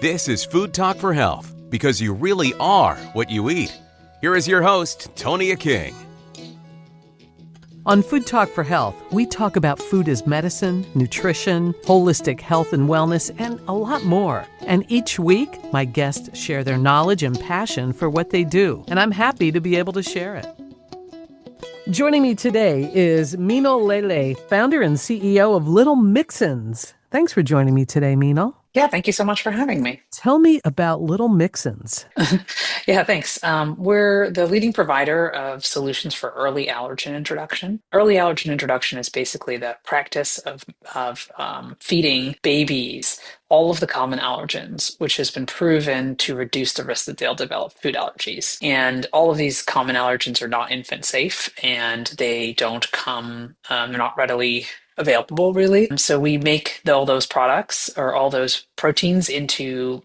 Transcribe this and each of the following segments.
This is Food Talk for Health, because you really are what you eat. Here is your host, Tonya King. On Food Talk for Health, we talk about food as medicine, nutrition, holistic health and wellness, and a lot more. And each week, my guests share their knowledge and passion for what they do, and I'm happy to be able to share it. Joining me today is Meenal LeLe, founder and CEO of Lil Mixins. Thanks for joining me today, Meenal. Yeah, thank you so much for having me. Tell me about Lil Mixins. Yeah, thanks. We're the leading provider of solutions for early allergen introduction. Early allergen introduction is basically the practice of feeding babies all of the common allergens, which has been proven to reduce the risk that they'll develop food allergies. And all of these common allergens are not infant safe, and they don't come, they're not readily available, really. So we make all those products or all those proteins into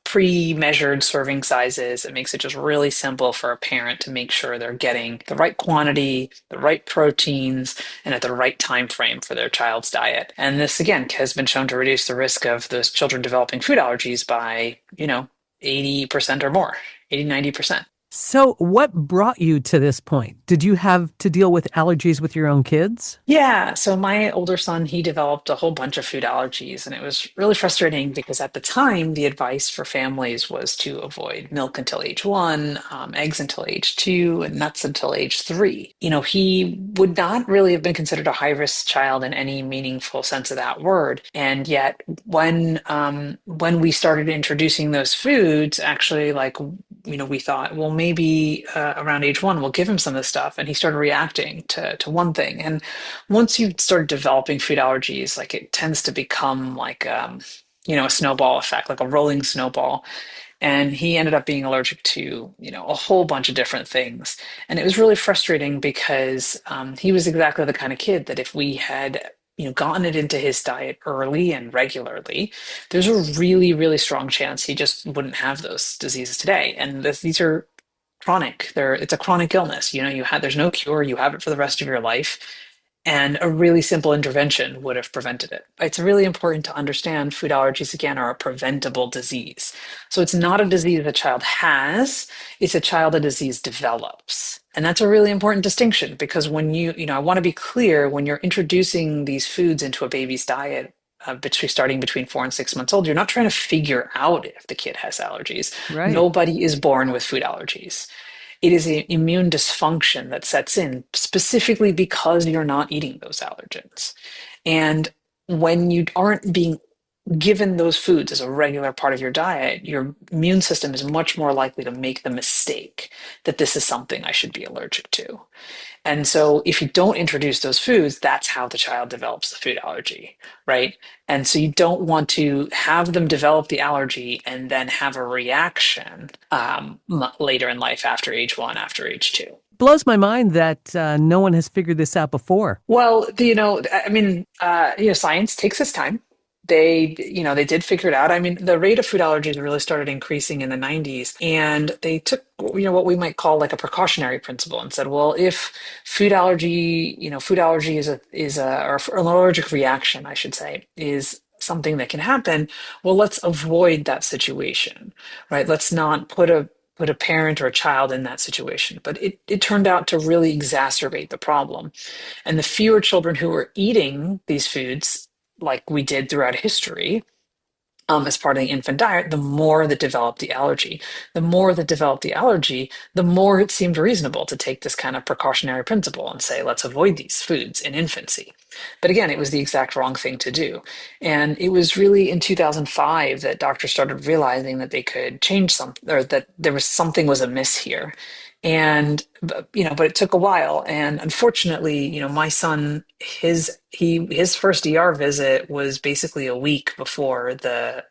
pre-measured serving sizes. It makes it just really simple for a parent to make sure they're getting the right quantity, the right proteins, and at the right time frame for their child's diet. And this, again, has been shown to reduce the risk of those children developing food allergies by, 80% or more, 80-90%. So what brought you to this point? Did you have to deal with allergies with your own kids? Yeah. So my older son, he developed a whole bunch of food allergies, and it was really frustrating because at the time, the advice for families was to avoid milk until age 1, eggs until age 2, and nuts until age 3. He would not really have been considered a high-risk child in any meaningful sense of that word. And yet when we started introducing those foods, actually, we thought, well, maybe around age 1, we'll give him some of this stuff. And he started reacting to one thing. And once you start developing food allergies, it tends to become a snowball effect, like a rolling snowball. And he ended up being allergic to, a whole bunch of different things. And it was really frustrating because he was exactly the kind of kid that if we had gotten it into his diet early and regularly, there's a really, really strong chance he just wouldn't have those diseases today. And these are chronic. It's a chronic illness. There's no cure. You have it for the rest of your life. And a really simple intervention would have prevented it. It's really important to understand food allergies, again, are a preventable disease. So it's not a disease a child has, it's a disease develops. And that's a really important distinction because when I want to be clear, when you're introducing these foods into a baby's diet, starting between 4 and 6 months old, you're not trying to figure out if the kid has allergies. Right. Nobody is born with food allergies. It is an immune dysfunction that sets in specifically because you're not eating those allergens. And when you aren't being given those foods as a regular part of your diet, your immune system is much more likely to make the mistake that this is something I should be allergic to. And so if you don't introduce those foods, that's how the child develops the food allergy, right? And so you don't want to have them develop the allergy and then have a reaction later in life after age 1, after age 2. Blows my mind that no one has figured this out before. Well, science takes its time. They did figure it out. I mean, the rate of food allergies really started increasing in the 90s, and they took, what we might call like a precautionary principle and said, well, if food allergy is or an allergic reaction, I should say, is something that can happen, well, let's avoid that situation, right? Let's not put a parent or a child in that situation. But it turned out to really exacerbate the problem. And the fewer children who were eating these foods, like we did throughout history, as part of the infant diet, the more that developed the allergy. The more that developed the allergy, the more it seemed reasonable to take this kind of precautionary principle and say, let's avoid these foods in infancy. But again, it was the exact wrong thing to do. And it was really in 2005 that doctors started realizing that they could change something, or that something was amiss here. And, but it took a while. And unfortunately, my son, his first ER visit was basically a week before the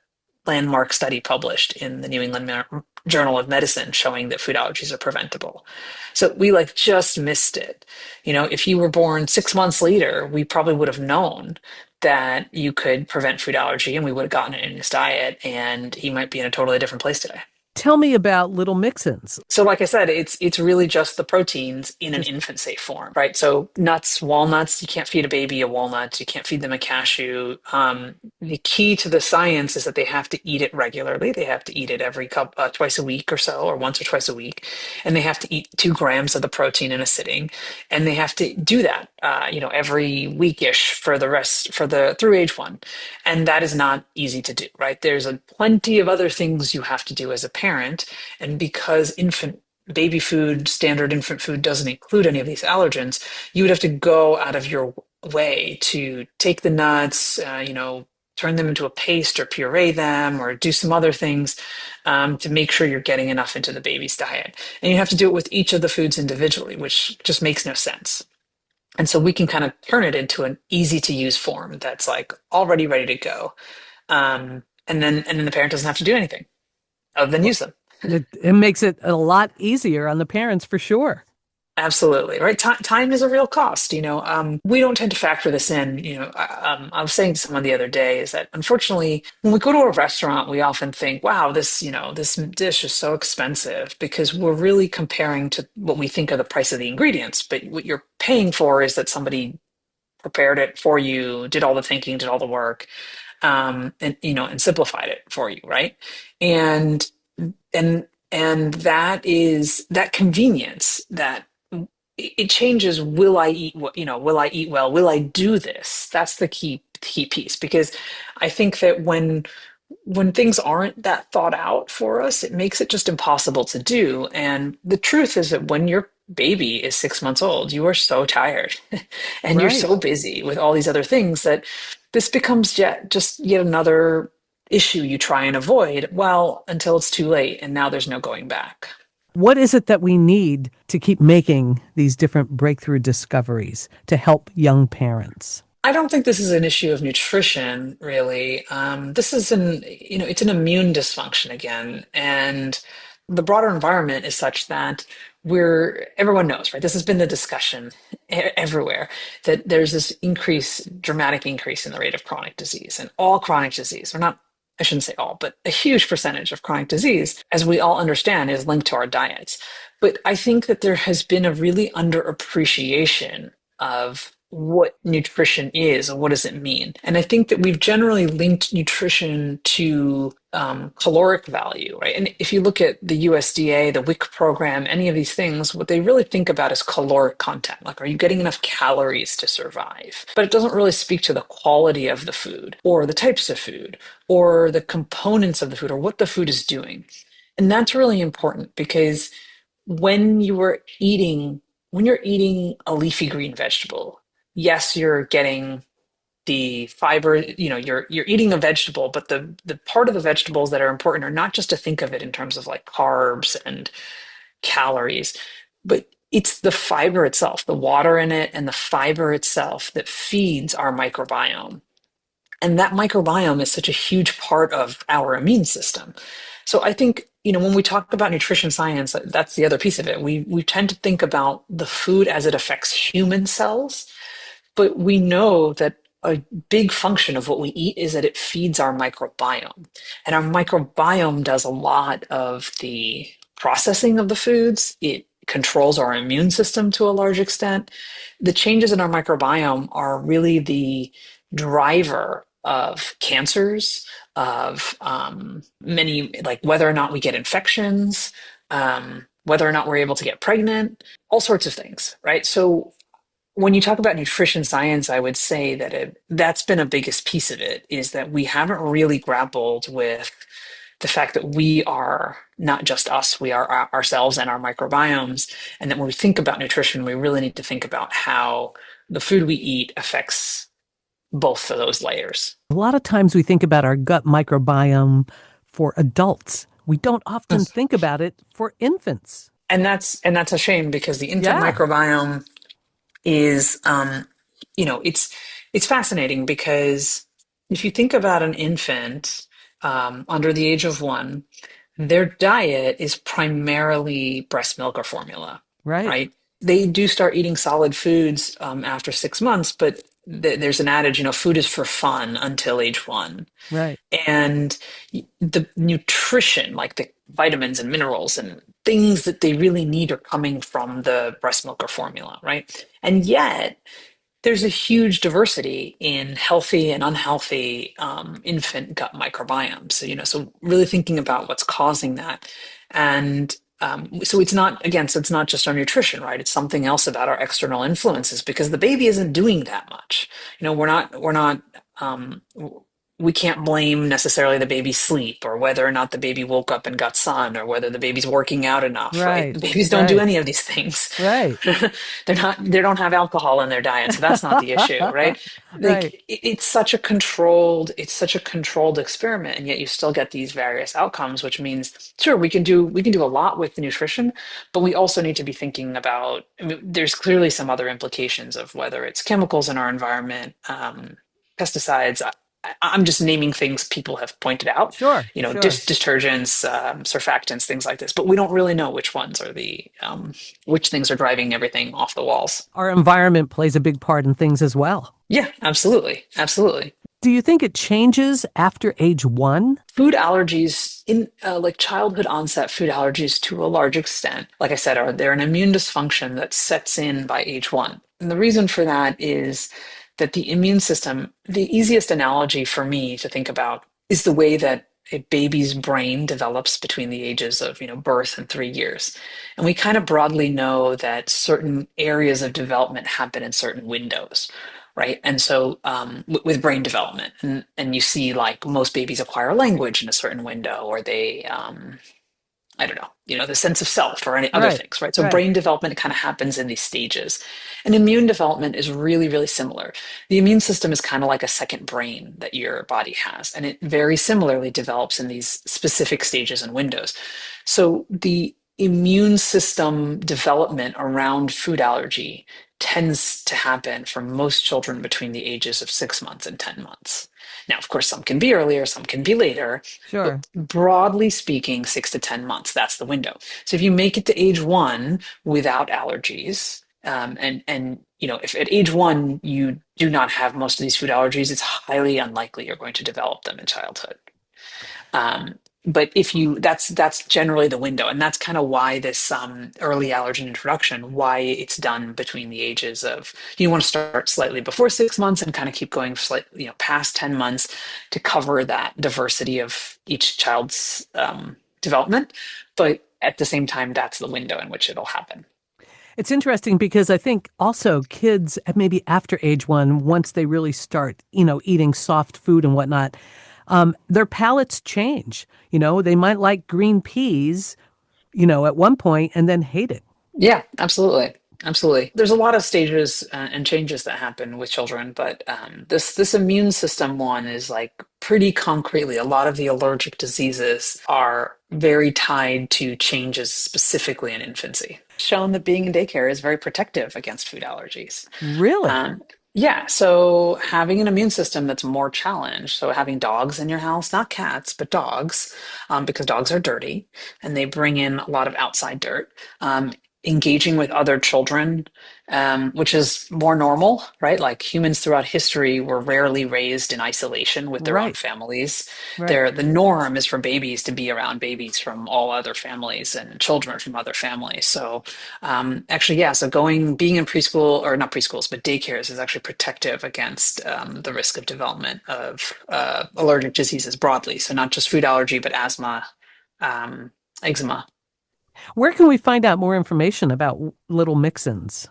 landmark study published in the New England Journal of Medicine showing that food allergies are preventable. So we just missed it. If he were born 6 months later, we probably would have known that you could prevent food allergy and we would have gotten it in his diet and he might be in a totally different place today. Tell me about Little Mixins. So like I said, it's really just the proteins in an Just infant safe form, right? So nuts, walnuts, you can't feed a baby a walnut, you can't feed them a cashew. The key to the science is that they have to eat it regularly. They have to eat it every twice a week or so, or once or twice a week, and they have to eat 2 grams of the protein in a sitting, and they have to do that, every weekish for the rest for the through age 1, and that is not easy to do, right? There's a plenty of other things you have to do as a parent, and because infant baby food, standard infant food doesn't include any of these allergens, you would have to go out of your way to take the nuts, turn them into a paste or puree them or do some other things to make sure you're getting enough into the baby's diet. And you have to do it with each of the foods individually, which just makes no sense. And so we can kind of turn it into an easy to use form that's like already ready to go. And then the parent doesn't have to do anything other than use them. it makes it a lot easier on the parents for sure. Absolutely, right. Time is a real cost. We don't tend to factor this in. I was saying to someone the other day is that unfortunately, when we go to a restaurant, we often think, "Wow, this dish is so expensive," because we're really comparing to what we think of the price of the ingredients. But what you're paying for is that somebody prepared it for you, did all the thinking, did all the work, and simplified it for you, right? And and that is that convenience that it changes. Will I eat will I eat well? Will I do this? That's the key piece, because I think that when things aren't that thought out for us, it makes it just impossible to do. And the truth is that when your baby is 6 months old, you are so tired and you're Right. so busy with all these other things that this becomes just yet another issue you try and avoid, well, until it's too late and now there's no going back. What is it that we need to keep making these different breakthrough discoveries to help young parents? I don't think this is an issue of nutrition, really. This is it's an immune dysfunction again. And the broader environment is such that everyone knows, right? This has been the discussion everywhere, that there's this dramatic increase in the rate of chronic disease, and all chronic disease, or not, I shouldn't say all, but a huge percentage of chronic disease, as we all understand, is linked to our diets. But I think that there has been a really underappreciation of what nutrition is and what does it mean. And I think that we've generally linked nutrition to caloric value, right? And if you look at the USDA, the WIC program, any of these things, what they really think about is caloric content. Like, are you getting enough calories to survive? But it doesn't really speak to the quality of the food or the types of food or the components of the food or what the food is doing. And that's really important, because when you're eating a leafy green vegetable, yes, you're getting the fiber, you're eating a vegetable, but the part of the vegetables that are important are not just to think of it in terms of like carbs and calories, but it's the fiber itself, the water in it and the fiber itself that feeds our microbiome. And that microbiome is such a huge part of our immune system. So I think, when we talk about nutrition science, that's the other piece of it. We tend to think about the food as it affects human cells, but we know that a big function of what we eat is that it feeds our microbiome. And our microbiome does a lot of the processing of the foods. It controls our immune system to a large extent. The changes in our microbiome are really the driver of cancers, of many, like whether or not we get infections, whether or not we're able to get pregnant, all sorts of things, right? So when you talk about nutrition science, I would say that that's been a biggest piece of it, is that we haven't really grappled with the fact that we are not just us, we are ourselves and our microbiomes. And that when we think about nutrition, we really need to think about how the food we eat affects both of those layers. A lot of times we think about our gut microbiome for adults. We don't often Yes. think about it for infants. And that's a shame, because the infant Yeah, microbiome is it's fascinating, because if you think about an infant under the age of 1, their diet is primarily breast milk or formula, right, right? They do start eating solid foods after 6 months, but there's an adage, food is for fun until age 1. right. And the nutrition, like vitamins and minerals and things that they really need are coming from the breast milk or formula, right? And yet, there's a huge diversity in healthy and unhealthy infant gut microbiome. So, so really thinking about what's causing that. And so it's not, again, so it's not just our nutrition, right? It's something else about our external influences because the baby isn't doing that much. Um, we can't blame necessarily the baby's sleep or whether or not the baby woke up and got sun or whether the baby's working out enough, right? Right, The babies don't do right, any of these things. right. They don't have alcohol in their diet, so that's not the issue, right? Right. Like it's such a controlled experiment, and yet you still get these various outcomes, which means sure we can do a lot with the nutrition, but we also need to be thinking about, I mean, there's clearly some other implications of whether it's chemicals in our environment, pesticides. I'm just naming things people have pointed out, Sure, sure. detergents, surfactants, things like this. But we don't really know which ones are which things are driving everything off the walls. Our environment plays a big part in things as well. Yeah, absolutely. Absolutely. Do you think it changes after age 1? Food allergies in like childhood onset food allergies to a large extent, like I said, are they're an immune dysfunction that sets in by age 1. And the reason for that is that the immune system, the easiest analogy for me to think about is the way that a baby's brain develops between the ages of, birth and 3 years. And we kind of broadly know that certain areas of development happen in certain windows, right? And so with brain development, and you see like most babies acquire language in a certain window, or they, I don't know, the sense of self or any other Right, things, right? So right. brain development kind of happens in these stages. And immune development is really, really similar. The immune system is kind of like a second brain that your body has, and it very similarly develops in these specific stages and windows. So the immune system development around food allergy tends to happen for most children between the ages of 6 months and 10 months. Now, of course, some can be earlier, some can be later, but Sure. broadly speaking, 6 to 10 months, that's the window. So if you make it to age 1 without allergies, if at age 1 you do not have most of these food allergies, it's highly unlikely you're going to develop them in childhood. Um, but if you, that's generally the window, and that's kind of why this early allergen introduction, why it's done between the ages of, you want to start slightly before 6 months and kind of keep going slightly, past 10 months to cover that diversity of each child's development. But at the same time, that's the window in which it'll happen. It's interesting because I think also kids, maybe after age 1, once they really start, eating soft food and whatnot, their palates change. They might like green peas, at one point and then hate it. Yeah, absolutely. Absolutely. There's a lot of stages and changes that happen with children, but this immune system one is like pretty concretely, a lot of the allergic diseases are very tied to changes specifically in infancy. Shown that being in daycare is very protective against food allergies. Really? Um, yeah, so having an immune system that's more challenged, so having dogs in your house, not cats, but dogs, because dogs are dirty and they bring in a lot of outside dirt. Engaging with other children, which is more normal, right? Like humans throughout history were rarely raised in isolation with their own Right, families. right. The norm is for babies to be around babies from all other families and children from other families. So actually, yeah, so being in preschool, or not preschools, but daycares is actually protective against the risk of development of allergic diseases broadly. So not just food allergy, but asthma, eczema. Where can we find out more information about Little Mixins?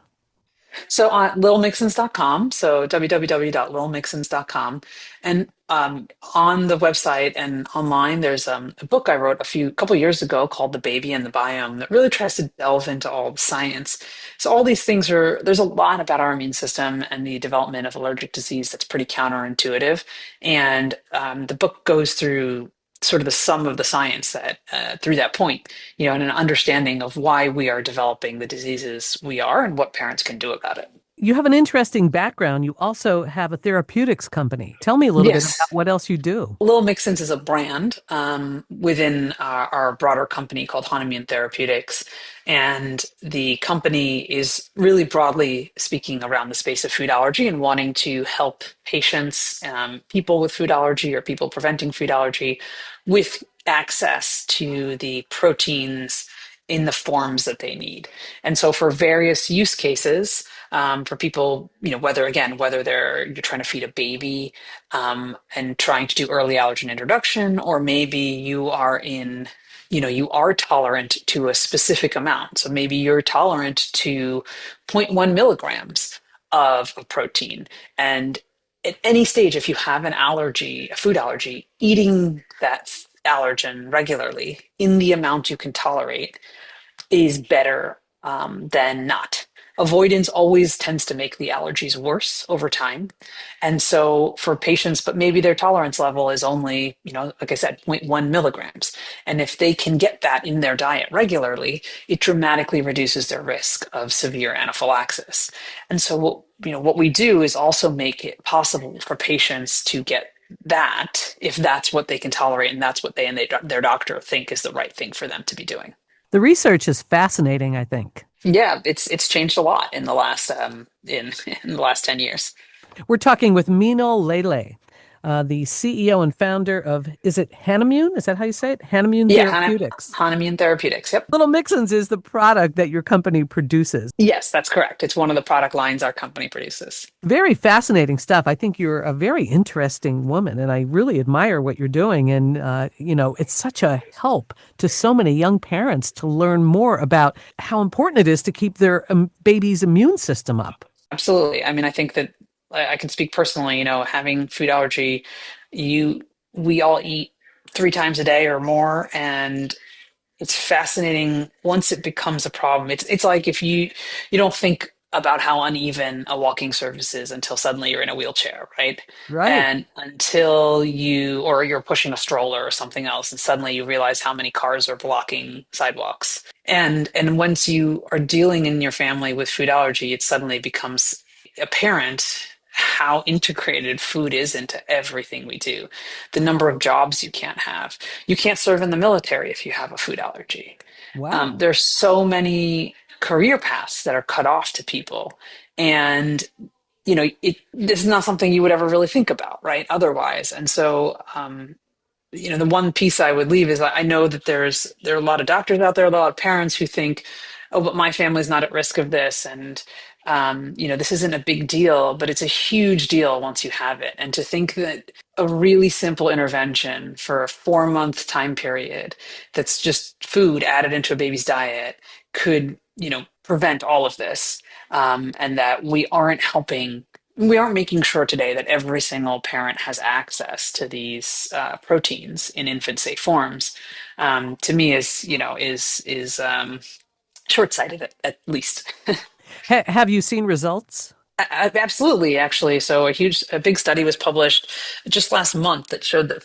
So on lilmixins.com, so www.lilmixins.com, and on the website and online, there's a book I wrote couple years ago called The Baby and the Biome that really tries to delve into all the science. So all these things there's a lot about our immune system and the development of allergic disease that's pretty counterintuitive. And the book goes through sort of the sum of the science that through that point, and an understanding of why we are developing the diseases we are and what parents can do about it. You have an interesting background. You also have a therapeutics company. Tell me a little bit about Yes. what else you do. Lil Mixins is a brand within our broader company called Hanimune Therapeutics. And the company is really broadly speaking around the space of food allergy and wanting to help patients, people with food allergy or people preventing food allergy with access to the proteins in the forms that they need. And so for various use cases, for people, whether you're trying to feed a baby and trying to do early allergen introduction, or maybe you are you are tolerant to a specific amount. So maybe you're tolerant to zero point 0.1 milligrams of a protein. And at any stage, if you have an allergy, a food allergy, eating that allergen regularly in the amount you can tolerate is better than not. Avoidance always tends to make the allergies worse over time. And so for patients, but maybe their tolerance level is only, like I said, zero point 0.1 milligrams. And if they can get that in their diet regularly, it dramatically reduces their risk of severe anaphylaxis. And so what we do is also make it possible for patients to get that if that's what they can tolerate and that's what they and their doctor think is the right thing for them to be doing. The research is fascinating, I think. Yeah, it's changed a lot in the last in the last 10 years. We're talking with Meenal LeLe, the CEO and founder of, is it Hanimune? Is that how you say it? Hanimune Therapeutics. Hanimune Therapeutics, yep. Lil Mixins is the product that your company produces. Yes, that's correct. It's one of the product lines our company produces. Very fascinating stuff. I think you're a very interesting woman, and I really admire what you're doing. And, it's such a help to so many young parents to learn more about how important it is to keep their baby's immune system up. Absolutely. I mean, I think that I can speak personally, having food allergy, we all eat 3 times a day or more, and it's fascinating once it becomes a problem. It's like if you don't think about how uneven a walking surface is until suddenly you're in a wheelchair, right? Right. And until you're pushing a stroller or something else, and suddenly you realize how many cars are blocking sidewalks. And once you are dealing in your family with food allergy, it suddenly becomes apparent how integrated food is into everything we do. The number of jobs you can't have. You can't serve in the military if you have a food allergy. Wow. There's so many career paths that are cut off to people. And, this is not something you would ever really think about, right? Otherwise. And so, the one piece I would leave is I know that there are a lot of doctors out there, a lot of parents who think, oh, but my family's not at risk of this. And, this isn't a big deal, but it's a huge deal once you have it. And to think that a really simple intervention for a 4-month time period that's just food added into a baby's diet could, prevent all of this. And that we aren't making sure today that every single parent has access to these proteins in infant safe forms, to me is short-sighted at least. Have you seen results? Absolutely, actually. So a big study was published just last month that showed that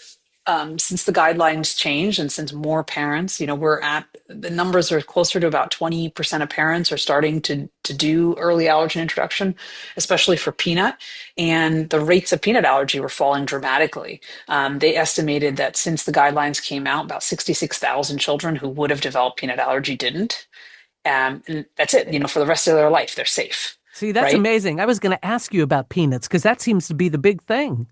since the guidelines changed and since more parents, the numbers are closer to about 20% of parents are starting to do early allergen introduction, especially for peanut. And the rates of peanut allergy were falling dramatically. They estimated that since the guidelines came out, about 66,000 children who would have developed peanut allergy didn't. And that's it, for the rest of their life, they're safe. See, that's right? amazing. I was going to ask you about peanuts because that seems to be the big thing.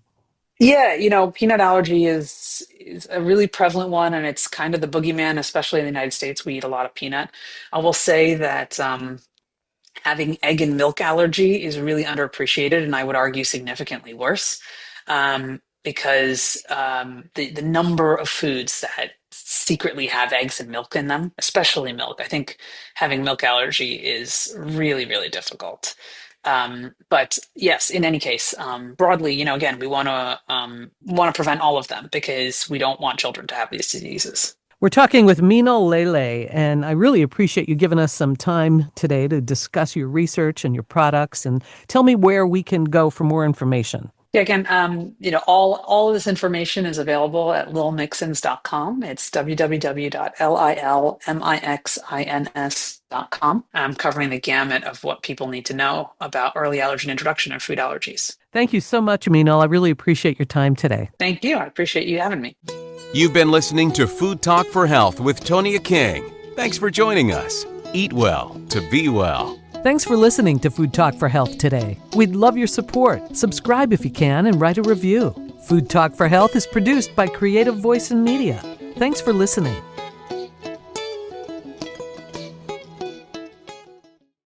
Yeah, peanut allergy is a really prevalent one, and it's kind of the boogeyman, especially in the United States. We eat a lot of peanut. I will say that having egg and milk allergy is really underappreciated, and I would argue significantly worse, because the number of foods that secretly have eggs and milk in them, especially milk. I think having milk allergy is really, really difficult. But yes, in any case, broadly, again, we want to prevent all of them because we don't want children to have these diseases. We're talking with Meenal LeLe, and I really appreciate you giving us some time today to discuss your research and your products, and tell me where we can go for more information. Yeah, again, all of this information is available at lilmixins.com. It's www.lilmixins.com. I'm covering the gamut of what people need to know about early allergen introduction and food allergies. Thank you so much, Meenal. I really appreciate your time today. Thank you. I appreciate you having me. You've been listening to Food Talk for Health with Tonya King. Thanks for joining us. Eat well to be well. Thanks for listening to Food Talk for Health today. We'd love your support. Subscribe if you can and write a review. Food Talk for Health is produced by Creative Voice and Media. Thanks for listening.